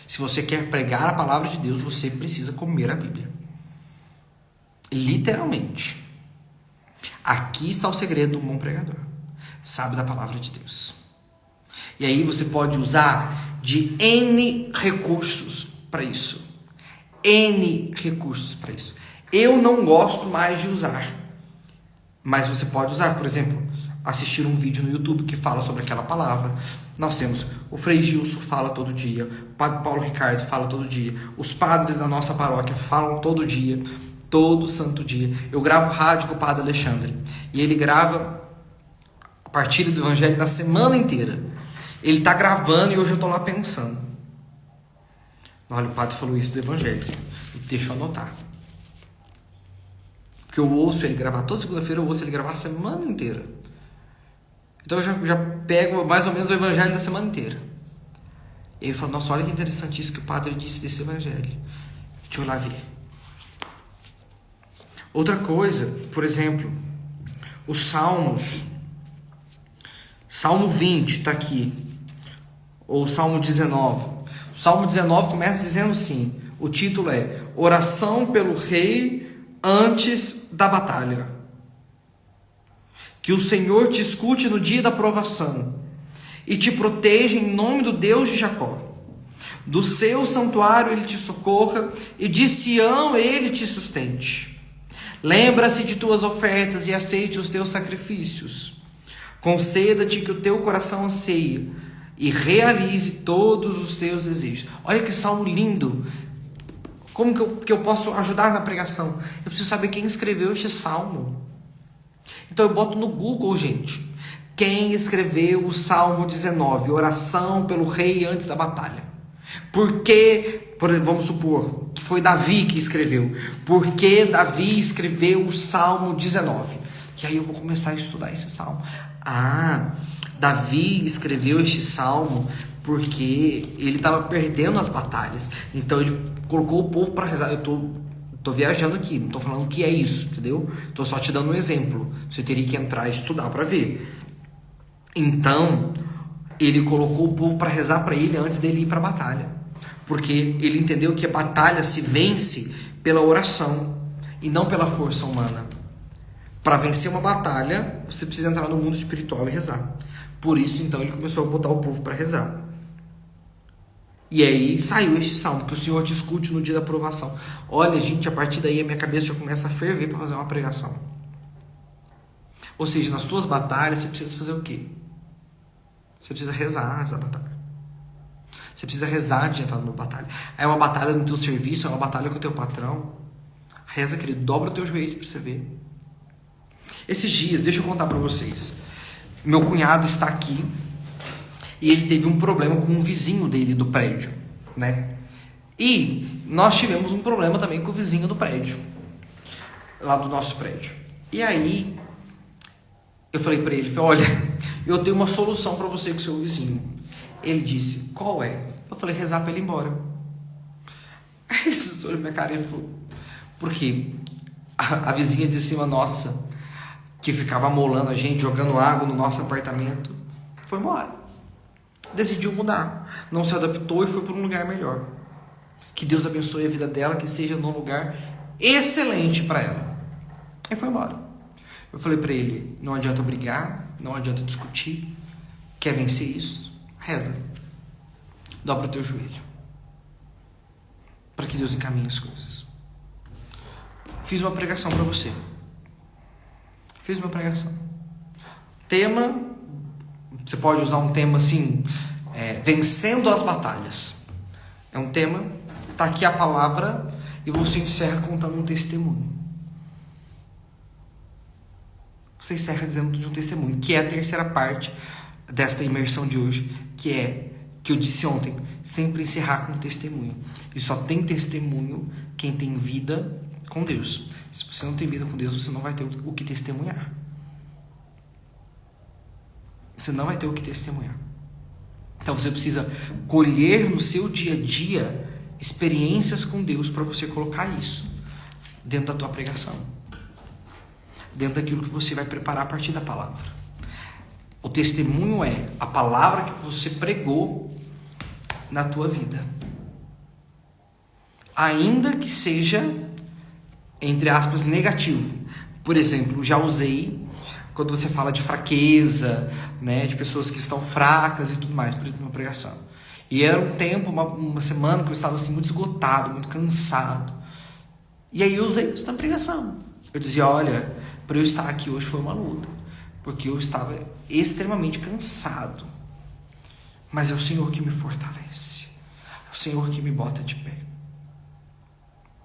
Se você quer pregar a palavra de Deus, você precisa comer a Bíblia. Literalmente. Aqui está o segredo do bom pregador. Sabe da palavra de Deus. E aí você pode usar de N recursos para isso. N recursos para isso. Eu não gosto mais de usar. Mas você pode usar, por exemplo, assistir um vídeo no YouTube que fala sobre aquela palavra. Nós temos o Frei Gilson fala todo dia, o Padre Paulo Ricardo fala todo dia, os padres da nossa paróquia falam todo dia, todo santo dia. Eu gravo rádio com o Padre Alexandre e ele grava a partilha do Evangelho da semana inteira. Ele está gravando e hoje eu estou lá pensando. Olha, o Padre falou isso do Evangelho, deixa eu anotar. Porque eu ouço ele gravar toda segunda-feira, eu ouço ele gravar a semana inteira. Então eu já pego mais ou menos o Evangelho da semana inteira. E ele falou, nossa, olha que interessante isso que o padre disse desse Evangelho. Deixa eu lá ver. Outra coisa, por exemplo, os Salmos. Salmo 20 está aqui. Ou Salmo 19. O Salmo 19 começa dizendo assim, o título é Oração pelo Rei antes da batalha. Que o Senhor te escute no dia da provação e te proteja em nome do Deus de Jacó. Do seu santuário ele te socorra e de Sião ele te sustente. Lembra-se de tuas ofertas e aceite os teus sacrifícios. Conceda-te que o teu coração anseie e realize todos os teus desejos. Olha que salmo lindo. Como que eu posso ajudar na pregação? Eu preciso saber quem escreveu este salmo. Então eu boto no Google, gente, quem escreveu o Salmo 19, oração pelo rei antes da batalha. Porque, vamos supor, que foi Davi que escreveu. Porque Davi escreveu o Salmo 19. E aí eu vou começar a estudar esse salmo. Davi escreveu este salmo porque ele estava perdendo as batalhas. Então ele colocou o povo para rezar. Eu tô viajando aqui, não tô falando que é isso, entendeu? Tô só te dando um exemplo. Você teria que entrar e estudar para ver. Então, ele colocou o povo para rezar para ele antes dele ir para a batalha. Porque ele entendeu que a batalha se vence pela oração e não pela força humana. Para vencer uma batalha, você precisa entrar no mundo espiritual e rezar. Por isso, então, ele começou a botar o povo para rezar. E aí saiu este salmo, que o Senhor te escute no dia da provação. Olha, gente, a partir daí a minha cabeça já começa a ferver para fazer uma pregação. Ou seja, nas tuas batalhas você precisa fazer o quê? Você precisa rezar essa batalha. Você precisa rezar de entrar numa batalha. É uma batalha no teu serviço, é uma batalha com o teu patrão. Reza, querido, dobra o teu joelho para você ver. Esses dias, deixa eu contar para vocês. Meu cunhado está aqui. E ele teve um problema com um vizinho dele do prédio, né? E nós tivemos um problema também com o vizinho do prédio, lá do nosso prédio. E aí, Eu falei para ele, olha, eu tenho uma solução para você com o seu vizinho. Ele disse, qual é? Eu falei, rezar para ele ir embora. Aí ele olhou na minha cara e falou, por quê? A vizinha de cima nossa, que ficava amolando a gente, jogando água no nosso apartamento, foi embora. Decidiu mudar. Não se adaptou e foi para um lugar melhor. Que Deus abençoe a vida dela, que esteja num lugar excelente para ela. Aí foi embora. Eu falei para ele, não adianta brigar, não adianta discutir. Quer vencer isso? Reza. Dobra o teu joelho. Para que Deus encaminhe as coisas. Fiz uma pregação para você. Fiz uma pregação. Tema, você pode usar um tema assim, vencendo as batalhas. É um tema, tá aqui a palavra e você encerra contando um testemunho. Você encerra dizendo de um testemunho, que é a terceira parte desta imersão de hoje, que eu disse ontem, sempre encerrar com um testemunho. E só tem testemunho quem tem vida com Deus. Se você não tem vida com Deus, você não vai ter o que testemunhar. Você não vai ter o que testemunhar. Então você precisa colher no seu dia a dia experiências com Deus para você colocar isso dentro da tua pregação. Dentro daquilo que você vai preparar a partir da palavra. O testemunho é a palavra que você pregou na tua vida. Ainda que seja, entre aspas, negativo. Por exemplo, já usei quando você fala de fraqueza, né, de pessoas que estão fracas e tudo mais, por exemplo, uma pregação. E era um tempo, uma semana que eu estava assim muito esgotado, muito cansado. E aí eu usei isso na pregação. Eu dizia, olha, para eu estar aqui hoje foi uma luta, porque eu estava extremamente cansado. Mas é o Senhor que me fortalece. É o Senhor que me bota de pé.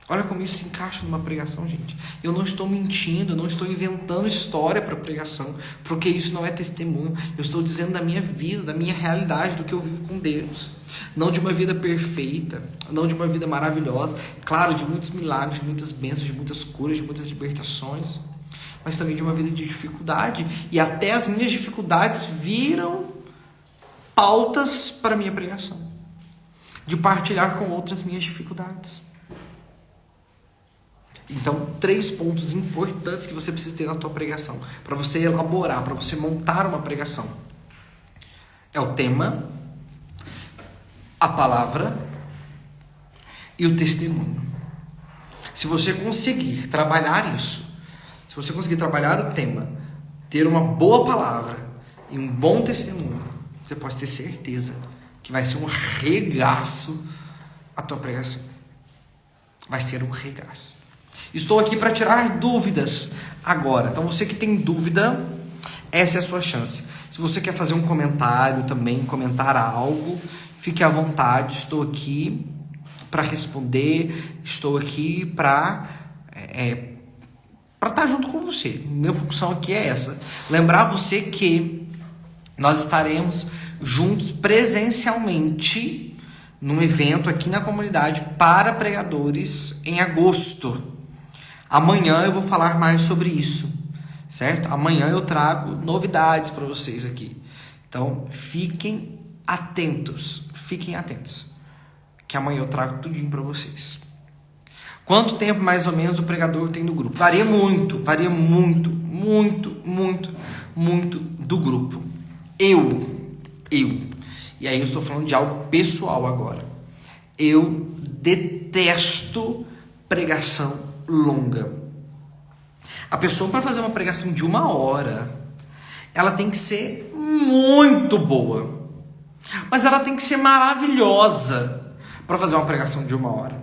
Olha como isso se encaixa numa pregação, gente. Eu não estou mentindo, eu não estou inventando história para pregação, porque isso não é testemunho. Eu estou dizendo da minha vida, da minha realidade, do que eu vivo com Deus. Não de uma vida perfeita, não de uma vida maravilhosa. Claro, de muitos milagres, de muitas bênçãos, de muitas curas, de muitas libertações. Mas também de uma vida de dificuldade. E até as minhas dificuldades viram pautas para a minha pregação. De partilhar com outras minhas dificuldades. Então, 3 pontos importantes que você precisa ter na tua pregação, para você elaborar, para você montar uma pregação. É o tema, a palavra e o testemunho. Se você conseguir trabalhar isso, se você conseguir trabalhar o tema, ter uma boa palavra e um bom testemunho, você pode ter certeza que vai ser um regaço a tua pregação. Vai ser um regaço. Estou aqui para tirar dúvidas agora. Então, você que tem dúvida, essa é a sua chance. Se você quer fazer um comentário também, comentar algo, fique à vontade. Estou aqui para responder. Estou aqui para estar junto com você. Minha função aqui é essa. Lembrar você que nós estaremos juntos presencialmente num evento aqui na comunidade para pregadores em agosto. Amanhã eu vou falar mais sobre isso, certo? Amanhã eu trago novidades para vocês aqui. Então, fiquem atentos, que amanhã eu trago tudinho para vocês. Quanto tempo mais ou menos o pregador tem do grupo? Varia muito do grupo. E aí eu estou falando de algo pessoal agora. Eu detesto pregação longa. A pessoa, para fazer uma pregação de 1 hora, ela tem que ser muito boa, mas ela tem que ser maravilhosa para fazer uma pregação de 1 hora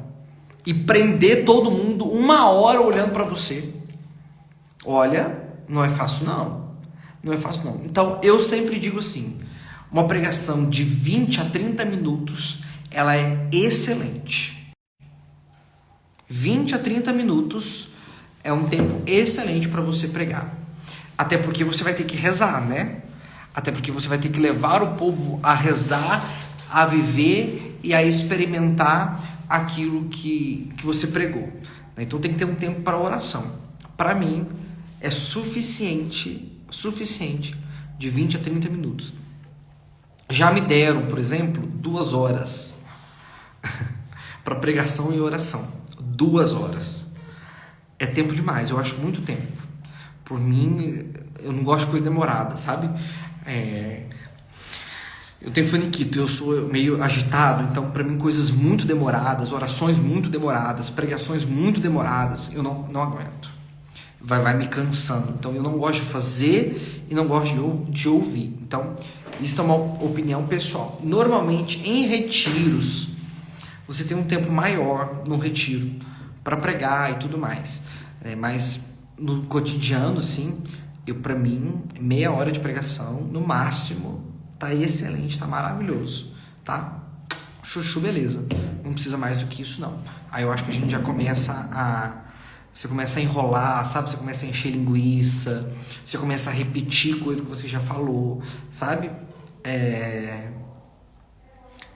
e prender todo mundo 1 hora olhando para você. Olha, não é fácil não. Então eu sempre digo assim, uma pregação de 20 a 30 minutos ela é excelente. 20 a 30 minutos é um tempo excelente para você pregar. Até porque você vai ter que rezar, né? Até porque você vai ter que levar o povo a rezar, a viver e a experimentar aquilo que você pregou. Então tem que ter um tempo para oração. Para mim, é suficiente suficiente de 20 a 30 minutos. Já me deram, por exemplo, 2 horas para pregação e oração. 2 horas. É tempo demais, eu acho muito tempo. Por mim, eu não gosto de coisa demorada, sabe? Eu tenho faniquito, eu sou meio agitado, então para mim coisas muito demoradas, orações muito demoradas, pregações muito demoradas, eu não aguento. Vai me cansando. Então eu não gosto de fazer e não gosto de ouvir. Então isso é uma opinião pessoal. Normalmente em retiros você tem um tempo maior no retiro para pregar e tudo mais. Mas no cotidiano, assim, para mim, meia hora de pregação no máximo tá excelente, tá maravilhoso, tá? Chuchu, beleza. Não precisa mais do que isso, não. Aí eu acho que a gente já você começa a enrolar, sabe? Você começa a encher linguiça, você começa a repetir coisa que você já falou, sabe?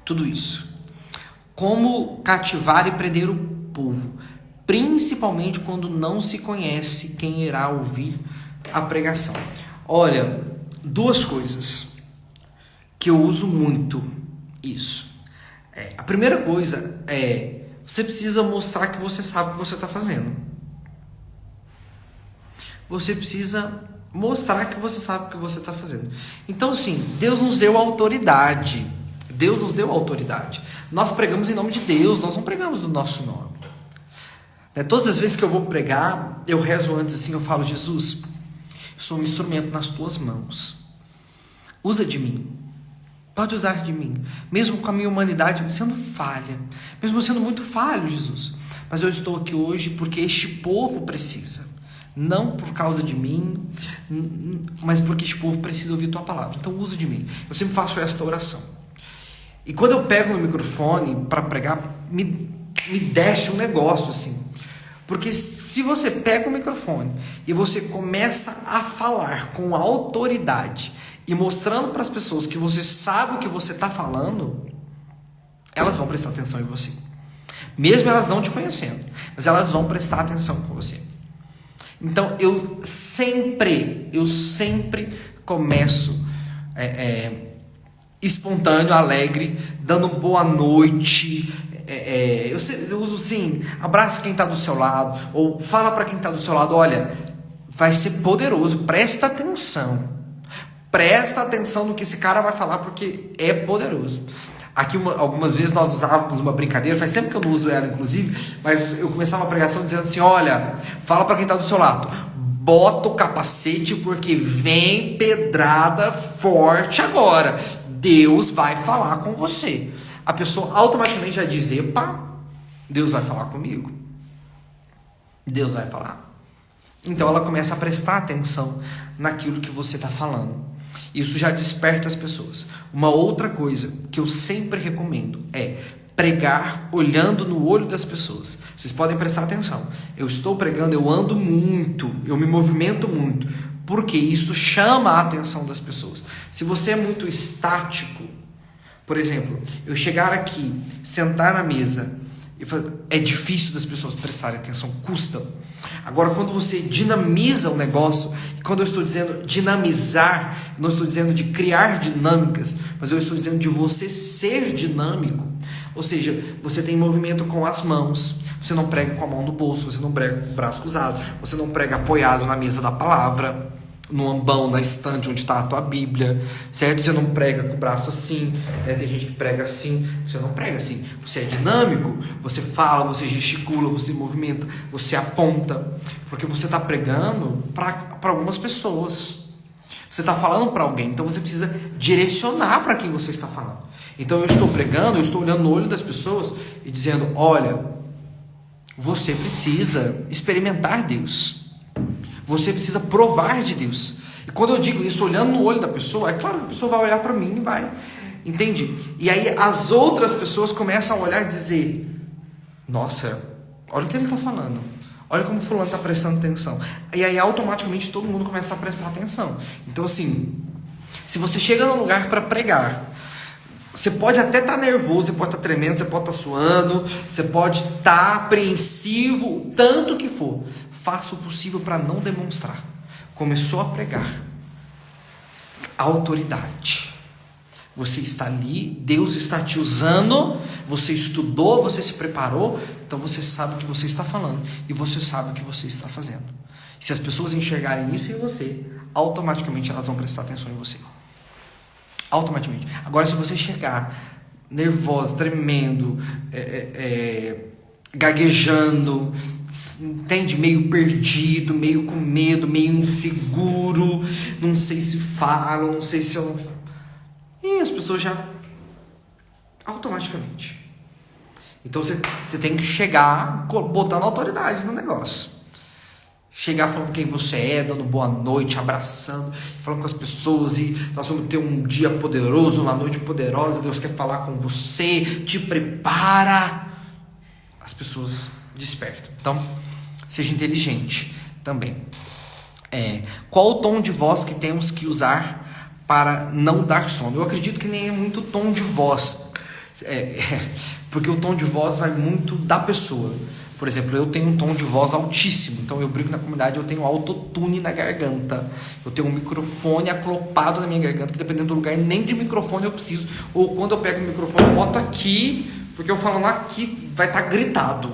Tudo isso. Como cativar e prender o povo, principalmente quando não se conhece quem irá ouvir a pregação. Olha, 2 coisas que eu uso muito isso. A primeira coisa você precisa mostrar que você sabe o que você está fazendo. Você precisa mostrar que você sabe o que você está fazendo. Então, assim, Deus nos deu autoridade. Deus nos deu autoridade. Nós pregamos em nome de Deus, nós não pregamos no nosso nome. Todas as vezes que eu vou pregar, eu rezo antes assim, eu falo: Jesus, eu sou um instrumento nas tuas mãos. Usa de mim. Pode usar de mim. Mesmo com a minha humanidade sendo falha. Mesmo sendo muito falho, Jesus. Mas eu estou aqui hoje porque este povo precisa. Não por causa de mim, mas porque este povo precisa ouvir tua palavra. Então usa de mim. Eu sempre faço esta oração. E quando eu pego no microfone para pregar, me desce um negócio assim. Porque se você pega o microfone e você começa a falar com autoridade e mostrando para as pessoas que você sabe o que você está falando, elas vão prestar atenção em você. Mesmo elas não te conhecendo, mas elas vão prestar atenção com você. Então eu sempre começo espontâneo, alegre, dando boa noite. Eu uso sim, abraça quem está do seu lado, ou fala para quem está do seu lado: olha, vai ser poderoso, presta atenção no que esse cara vai falar, porque é poderoso. Aqui algumas vezes nós usávamos uma brincadeira, faz tempo que eu não uso ela inclusive, mas eu começava a pregação dizendo assim: olha, fala para quem está do seu lado, bota o capacete porque vem pedrada forte agora, Deus vai falar com você. A pessoa automaticamente vai dizer: epa, Deus vai falar comigo. Deus vai falar. Então ela começa a prestar atenção naquilo que você está falando. Isso já desperta as pessoas. Uma outra coisa que eu sempre recomendo é pregar olhando no olho das pessoas. Vocês podem prestar atenção. Eu estou pregando, eu ando muito, eu me movimento muito, porque isso chama a atenção das pessoas. Se você é muito estático, por exemplo, eu chegar aqui, sentar na mesa, é difícil das pessoas prestarem atenção, custa. Agora, quando você dinamiza o negócio, e quando eu estou dizendo dinamizar, eu não estou dizendo de criar dinâmicas, mas eu estou dizendo de você ser dinâmico. Ou seja, você tem movimento com as mãos, você não prega com a mão no bolso, você não prega com o braço cruzado, você não prega apoiado na mesa da palavra, no ambão, na estante onde está a tua Bíblia, certo? Você não prega com o braço assim, né? Tem gente que prega assim, você não prega assim. Você é dinâmico, você fala, você gesticula, você movimenta, você aponta, porque você está pregando para algumas pessoas. Você está falando para alguém, então você precisa direcionar para quem você está falando. Então eu estou pregando, eu estou olhando no olho das pessoas e dizendo: olha, você precisa experimentar Deus. Você precisa provar de Deus. E quando eu digo isso olhando no olho da pessoa, é claro que a pessoa vai olhar para mim e vai, entende? E aí as outras pessoas começam a olhar e dizer: nossa, olha o que ele está falando, olha como fulano está prestando atenção. E aí automaticamente todo mundo começa a prestar atenção. Então assim, se você chega num lugar para pregar, você pode até estar nervoso, você pode estar tremendo, você pode estar suando, você pode estar apreensivo, o tanto que for. Faça o possível para não demonstrar. Começou a pregar, autoridade. Você está ali, Deus está te usando, você estudou, você se preparou, então você sabe o que você está falando e você sabe o que você está fazendo. Se as pessoas enxergarem isso em você, automaticamente elas vão prestar atenção em você. Automaticamente. Agora, se você chegar nervoso, tremendo, gaguejando, entende? Meio perdido, meio com medo, meio inseguro, não sei se falo, não sei se eu... E as pessoas já... automaticamente. Então você tem que chegar botando autoridade no negócio. Chegar falando quem você é, dando boa noite, abraçando, falando com as pessoas e nós vamos ter um dia poderoso, uma noite poderosa, Deus quer falar com você, te prepara. As pessoas despertam. Então, seja inteligente também. Qual o tom de voz que temos que usar para não dar sono? Eu acredito que nem é muito tom de voz, porque o tom de voz vai muito da pessoa. Por exemplo, eu tenho um tom de voz altíssimo, então eu brinco na comunidade, eu tenho autotune na garganta, eu tenho um microfone aclopado na minha garganta, que dependendo do lugar, nem de microfone eu preciso, ou quando eu pego o microfone eu boto aqui, porque eu falando aqui vai estar gritado,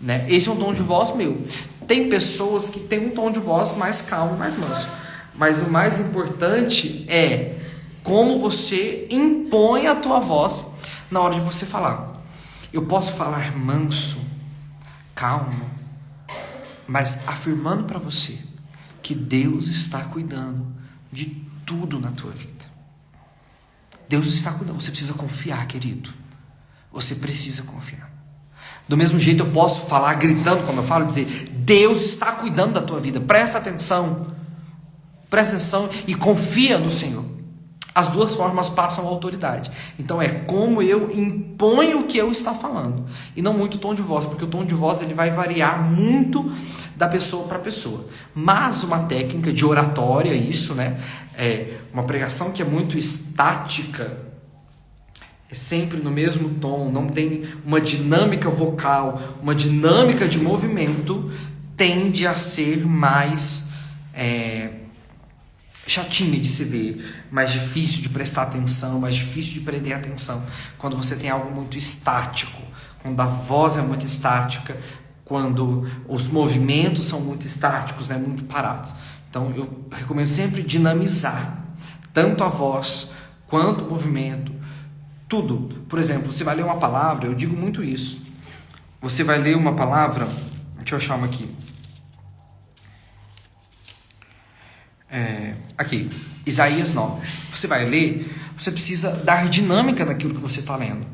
né? Esse é um tom de voz meu. Tem pessoas que têm um tom de voz mais calmo, mais manso, mas o mais importante é como você impõe a tua voz na hora de você falar. Eu posso falar manso, calmo, mas afirmando para você que Deus está cuidando de tudo na tua vida. Deus está cuidando. Você precisa confiar, querido. Você precisa confiar. Do mesmo jeito eu posso falar gritando, como eu falo, dizer: Deus está cuidando da tua vida. Presta atenção e confia no Senhor. As duas formas passam a autoridade. Então é como eu imponho o que eu estou falando. E não muito o tom de voz, porque o tom de voz ele vai variar muito da pessoa para pessoa. Mas uma técnica de oratória, isso, né? Uma pregação que é muito estática, é sempre no mesmo tom, não tem uma dinâmica vocal, uma dinâmica de movimento, tende a ser mais... chatinha de se ver, mais difícil de prestar atenção, mais difícil de prender atenção, quando você tem algo muito estático, quando a voz é muito estática, quando os movimentos são muito estáticos, né, muito parados. Então eu recomendo sempre dinamizar, tanto a voz, quanto o movimento, tudo. Por exemplo, você vai ler uma palavra, eu digo muito isso, você vai ler uma palavra, deixa eu achar uma aqui, aqui, Isaías 9. Você vai ler, você precisa dar dinâmica naquilo que você está lendo.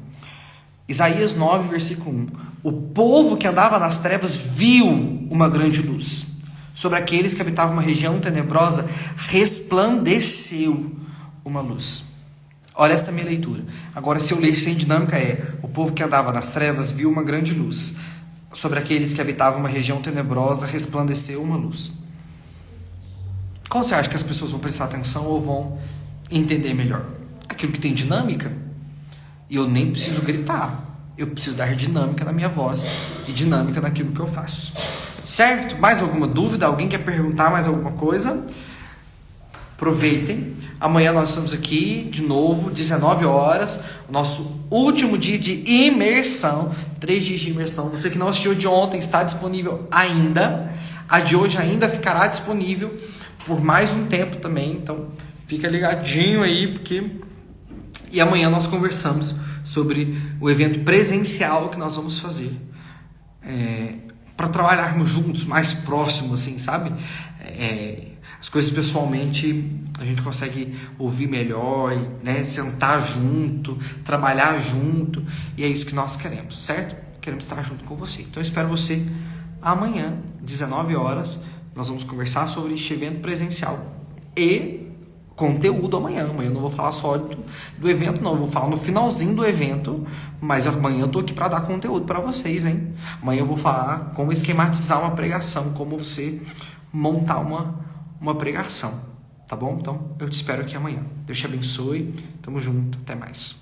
Isaías 9, versículo 1. O povo que andava nas trevas viu uma grande luz. Sobre aqueles que habitavam uma região tenebrosa, resplandeceu uma luz. Olha esta minha leitura. Agora, se eu ler sem dinâmica, o povo que andava nas trevas viu uma grande luz. Sobre aqueles que habitavam uma região tenebrosa, resplandeceu uma luz. Qual você acha que as pessoas vão prestar atenção ou vão entender melhor? Aquilo que tem dinâmica. E eu nem preciso gritar. Eu preciso dar dinâmica na minha voz e dinâmica naquilo que eu faço. Certo? Mais alguma dúvida? Alguém quer perguntar mais alguma coisa? Aproveitem. Amanhã nós estamos aqui de novo, 19 horas. Nosso último dia de imersão. 3 dias de imersão. Você que não assistiu de ontem está disponível ainda. A de hoje ainda ficará disponível por mais um tempo também, então fica ligadinho aí, e amanhã nós conversamos sobre o evento presencial que nós vamos fazer, para trabalharmos juntos, mais próximos, assim, sabe? As coisas pessoalmente a gente consegue ouvir melhor, né? Sentar junto, trabalhar junto, e é isso que nós queremos, certo? Queremos estar junto com você. Então eu espero você amanhã, 19 horas, nós vamos conversar sobre este evento presencial e conteúdo amanhã. Amanhã eu não vou falar só do evento, não. Eu vou falar no finalzinho do evento, mas amanhã eu tô aqui para dar conteúdo para vocês, hein? Amanhã eu vou falar como esquematizar uma pregação, como você montar uma pregação, tá bom? Então eu te espero aqui amanhã. Deus te abençoe. Tamo junto. Até mais.